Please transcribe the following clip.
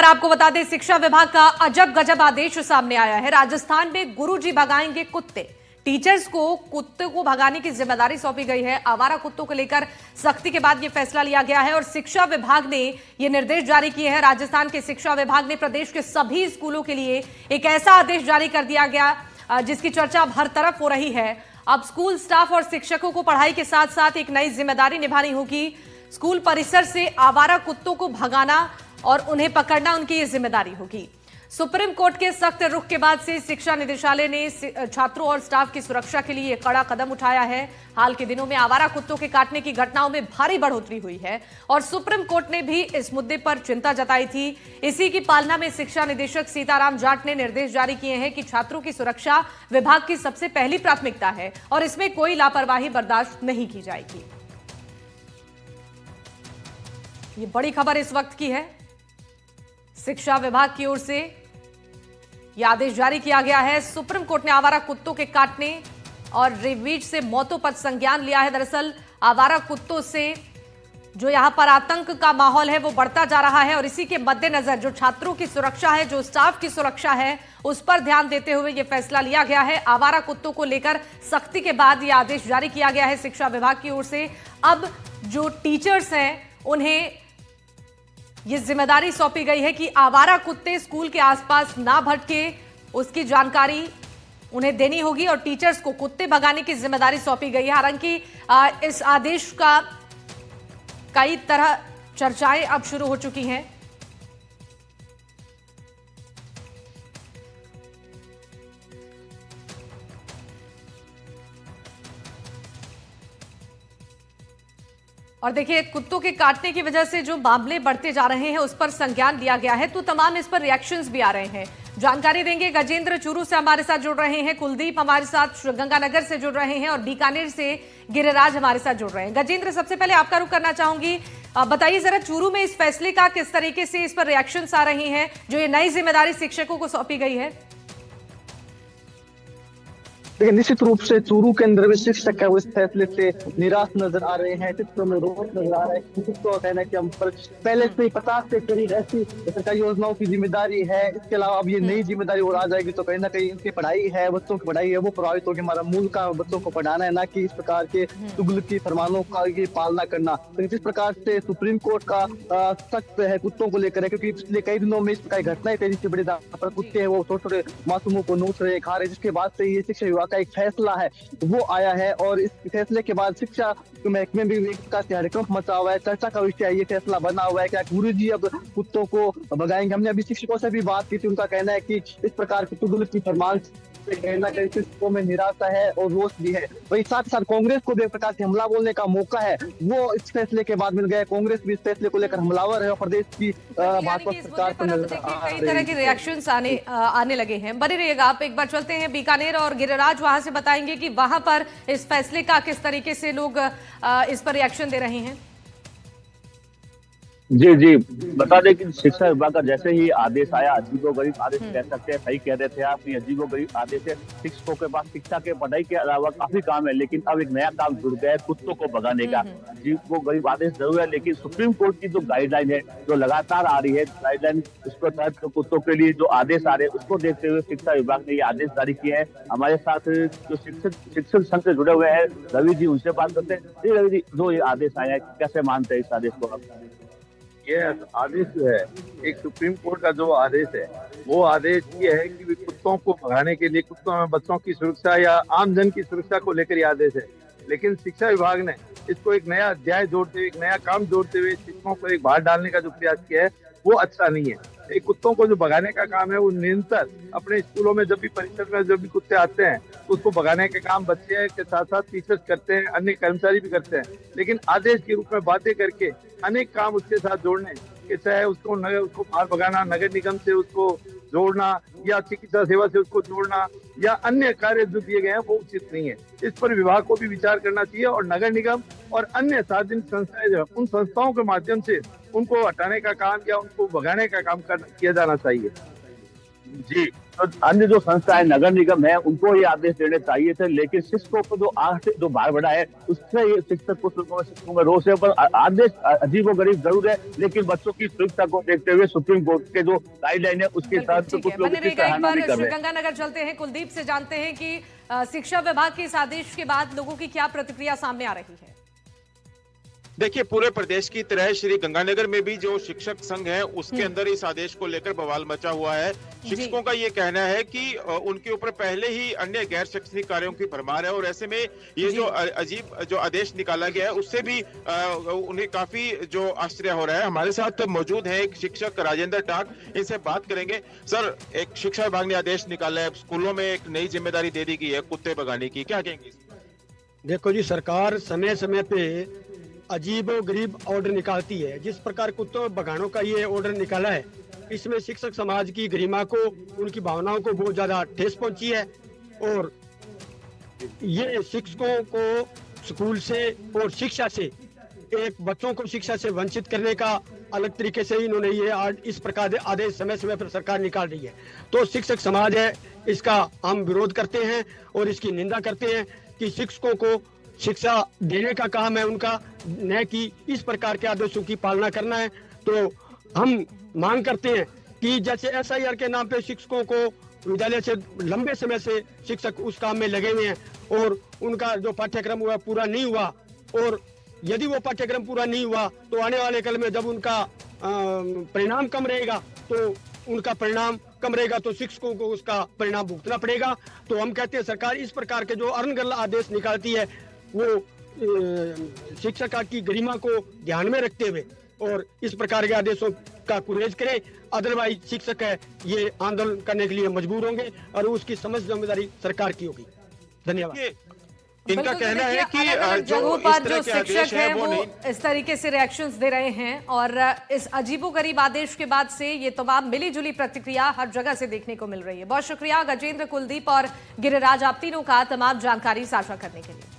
पर आपको बता दें, शिक्षा विभाग का अजब गजब आदेश सामने आया है। राजस्थान में गुरुजी भगाएंगे कुत्ते। टीचर्स को कुत्ते को भगाने की जिम्मेदारी सौंपी गई है। आवारा कुत्तों को लेकर सख्ती के बाद यह फैसला लिया गया है और शिक्षा विभाग ने ये निर्देश जारी किए हैं। राजस्थान के शिक्षा विभाग ने प्रदेश के सभी स्कूलों के लिए एक ऐसा आदेश जारी कर दिया गया जिसकी चर्चा अब हर तरफ हो रही है। अब स्कूल स्टाफ और शिक्षकों को पढ़ाई के साथ साथ एक नई जिम्मेदारी निभानी होगी। स्कूल परिसर से आवारा कुत्तों को भगाना और उन्हें पकड़ना उनकी ये जिम्मेदारी होगी। सुप्रीम कोर्ट के सख्त रुख के बाद से शिक्षा निदेशालय ने छात्रों और स्टाफ की सुरक्षा के लिए कड़ा कदम उठाया है। हाल के दिनों में आवारा कुत्तों के काटने की घटनाओं में भारी बढ़ोतरी हुई है और सुप्रीम कोर्ट ने भी इस मुद्दे पर चिंता जताई थी। इसी की पालना में शिक्षा निदेशक सीताराम जाट ने निर्देश जारी किए हैं कि छात्रों की सुरक्षा विभाग की सबसे पहली प्राथमिकता है और इसमें कोई लापरवाही बर्दाश्त नहीं की जाएगी। ये बड़ी खबर इस वक्त की है। शिक्षा विभाग की ओर से यह आदेश जारी किया गया है। सुप्रीम कोर्ट ने आवारा कुत्तों के काटने और रेबीज से मौतों पर संज्ञान लिया है। दरअसल आवारा कुत्तों से जो यहां पर आतंक का माहौल है वो बढ़ता जा रहा है और इसी के मद्देनजर जो छात्रों की सुरक्षा है, जो स्टाफ की सुरक्षा है, उस पर ध्यान देते हुए यह फैसला लिया गया है। आवारा कुत्तों को लेकर सख्ती के बाद यह आदेश जारी किया गया है शिक्षा विभाग की ओर से। अब जो टीचर्स हैं उन्हें ये जिम्मेदारी सौंपी गई है कि आवारा कुत्ते स्कूल के आसपास ना भटके, उसकी जानकारी उन्हें देनी होगी और टीचर्स को कुत्ते भगाने की जिम्मेदारी सौंपी गई है। हालांकि इस आदेश का कई तरह चर्चाएं अब शुरू हो चुकी हैं। और देखिए, कुत्तों के काटने की वजह से जो मामले बढ़ते जा रहे हैं उस पर संज्ञान लिया गया है, तो तमाम इस पर रिएक्शंस भी आ रहे हैं। जानकारी देंगे गजेंद्र चूरू से हमारे साथ जुड़ रहे हैं, कुलदीप हमारे साथ गंगानगर से जुड़ रहे हैं और बीकानेर से गिरिराज हमारे साथ जुड़ रहे हैं। गजेंद्र, सबसे पहले आपका रुख करना चाहूंगी, बताइए जरा चूरू में इस फैसले का किस तरीके से इस पर रिएक्शंस आ रही हैं जो ये नई जिम्मेदारी शिक्षकों को सौंपी गई है। लेकिन निश्चित रूप से चूरू के अंदर भी शिक्षक है वो इस फैसले से निराश नजर आ रहे हैं। शिक्षकों में रोष नजर आ रहा है। शिक्षकों का कहना है कि हम पर पहले से ही 50 से करीब ऐसी सरकारी योजनाओं की जिम्मेदारी है, इसके अलावा अब ये नई जिम्मेदारी और आ जाएगी तो कहीं ना कहीं इनकी पढ़ाई है, बच्चों की पढ़ाई है वो प्रभावित होगी। हमारा मूल का बच्चों को पढ़ाना है, ना कि इस प्रकार के तुगलकी फरमानों का की पालना करना। तो जिस प्रकार से सुप्रीम कोर्ट का सख्त है कुत्तों को लेकर है, क्योंकि पिछले कई दिनों में इस प्रकार घटनाएं तेजी से बड़ी पर कुत्ते हैं वो छोटे छोटे मासूमों को नोच रहे, खा रहे, जिसके बाद से ये शिक्षा विभाग का एक फैसला है वो आया है। और इस फैसले के बाद शिक्षा महकमे में भी एक प्रकार से हड़कंप मचा हुआ है। चर्चा का विषय ये फैसला बना हुआ है क्या गुरुजी अब कुत्तों को भगाएंगे। हमने अभी शिक्षकों से भी बात की थी, उनका कहना है कि इस प्रकार के तुगलकी फरमान से कहना कहीं शिक्षकों में निराशा है और रोष भी है। वही साथ ही साथ कांग्रेस को भी एक प्रकार से हमला बोलने का मौका है वो इस फैसले के बाद मिल गया। कांग्रेस भी इस फैसले को लेकर हमलावर है और प्रदेश की भाजपा सरकार पर कई तरह के रिएक्शंस आने लगे हैं। बने रहिएगा आप। एक बार चलते हैं बीकानेर और गिरिराज वहां से बताएंगे कि वहां पर इस फैसले का किस तरीके से लोग इस पर रिएक्शन दे रहे हैं। जी जी, बता दें कि शिक्षा विभाग का जैसे ही आदेश आया, अजीबोगरीब आदेश कह सकते हैं, सही कह रहे थे आप, अजीबोगरीब आदेश है। शिक्षकों के पास शिक्षा के पढ़ाई के अलावा काफी काम है, लेकिन अब एक नया काम जुड़ गया है कुत्तों को भगाने का। अजीबोगरीब आदेश जरूर है, लेकिन सुप्रीम कोर्ट की जो गाइडलाइन है जो लगातार आ रही है, गाइडलाइन उसके तहत कुत्तों के लिए जो आदेश आ रहे हैं उसको देखते हुए शिक्षा विभाग ने ये आदेश जारी किया है। हमारे साथ जो शिक्षक संघ से जुड़े हुए हैं रवि जी, उनसे बात करते हैं। रवि जी, जो ये आदेश आया है कैसे मानते हैं इस आदेश को आप? ये आदेश जो है एक सुप्रीम कोर्ट का जो आदेश है वो आदेश ये है कि कुत्तों को भगाने के लिए, कुत्तों में बच्चों की सुरक्षा या आम जन की सुरक्षा को लेकर ये आदेश है। लेकिन शिक्षा विभाग ने इसको एक नया अध्याय जोड़ते हुए, एक नया काम जोड़ते हुए शिक्षकों को एक बाहर डालने का जो प्रयास किया है वो अच्छा नहीं है। एक कुत्तों को जो भगाने का काम है वो निरंतर अपने स्कूलों में जब भी परिसर में जब भी कुत्ते आते हैं तो उसको भगाने के काम बच्चे के साथ साथ टीचर्स करते हैं, अन्य कर्मचारी भी करते हैं। लेकिन आदेश के रूप में बातें करके अनेक काम उसके साथ जोड़ने के, चाहे उसको बाहर भगाना, नगर निगम से उसको जोड़ना या चिकित्सा सेवा से उसको जोड़ना या अन्य कार्य जो दिए गए हैं वो उचित नहीं है। इस पर विभाग को भी विचार करना चाहिए और नगर निगम और अन्य सार्वजनिक संस्थाएं जो उन संस्थाओं के माध्यम से उनको हटाने का काम या उनको भगाने का काम किया जाना चाहिए। जी, तो अन्य जो संस्थाएं नगर निगम है उनको ये आदेश देने चाहिए थे, लेकिन शिक्षकों को जो आठ से जो भार बढ़ा है उससे ये शिक्षकों में रोष है। पर आदेश अजीबोगरीब जरूर है, लेकिन बच्चों की सुरक्षा को देखते हुए सुप्रीम कोर्ट के जो गाइडलाइन है उसके बिल्कुल, साथ ठीक कुछ है। लोग बने इसकी रहिएगा, एक सराहना भी बार कर रहे हैं। श्रीगंगानगर चलते हैं, कुलदीप से जानते हैं कि शिक्षा विभाग के इस आदेश के बाद लोगों की क्या प्रतिक्रिया सामने आ रही है। देखिए, पूरे प्रदेश की तरह श्री गंगानगर में भी जो शिक्षक संघ है उसके अंदर इस आदेश को लेकर बवाल मचा हुआ है। शिक्षकों का ये कहना है कि उनके ऊपर पहले ही अन्य गैर शैक्षणिक कार्यों की भरमार है और ऐसे में ये जो अजीब जो आदेश निकाला गया है उससे भी उन्हें काफी जो आश्चर्य हो रहा है। हमारे साथ मौजूद है एक शिक्षक राजेंद्र टाक, इनसे बात करेंगे। सर, एक शिक्षा विभाग ने आदेश निकाला है, स्कूलों में एक नई जिम्मेदारी दे दी गई है कुत्ते भगाने की, क्या कहेंगे? देखो जी, सरकार समय समय पे अजीब और गरीब ऑर्डर निकालती है। जिस प्रकार कुत्तों भगानों का ये ऑर्डर निकाला है, इसमें शिक्षक समाज की गरिमा को, उनकी भावनाओं को बहुत ज्यादा ठेस पहुंची है और ये शिक्षकों को स्कूल से और शिक्षा से, एक बच्चों को शिक्षा से वंचित करने का अलग तरीके से इन्होंने ये इस प्रकार आदेश समय समय पर सरकार निकाल रही है। तो शिक्षक समाज है, इसका हम विरोध करते हैं और इसकी निंदा करते हैं कि शिक्षकों को शिक्षा देने का काम है उनका, न कि इस प्रकार के आदेशों की पालना करना है। तो हम मांग करते हैं कि जैसे एसआईआर के नाम पे शिक्षकों को विद्यालय से लंबे समय से शिक्षक उस काम में लगे हुए हैं और उनका जो पाठ्यक्रम हुआ पूरा नहीं हुआ, और यदि वो पाठ्यक्रम पूरा नहीं हुआ तो आने वाले कल में जब उनका परिणाम कम रहेगा तो उनका परिणाम कम रहेगा तो शिक्षकों को उसका परिणाम भुगतना पड़ेगा। तो हम कहते हैं सरकार इस प्रकार के जो अनगढ़ आदेश निकालती है वो शिक्षक की गरिमा को ध्यान में रखते हुए और इस प्रकार के आदेशों का कुरेज करे, अदरवाइज शिक्षक है ये आंदोलन करने के लिए मजबूर होंगे और उसकी समझ जिम्मेदारी सरकार की होगी। धन्यवाद। इनका कहना है कि जगहों पर जो शिक्षक हैं वो इस तरीके से रिएक्शंस दे रहे हैं और इस अजीबोगरीब आदेश के बाद से ये तमाम मिली जुली प्रतिक्रिया हर जगह से देखने को मिल रही है। बहुत शुक्रिया गजेंद्र, कुलदीप और गिरिराज, आप तीनों का तमाम जानकारी साझा करने के लिए।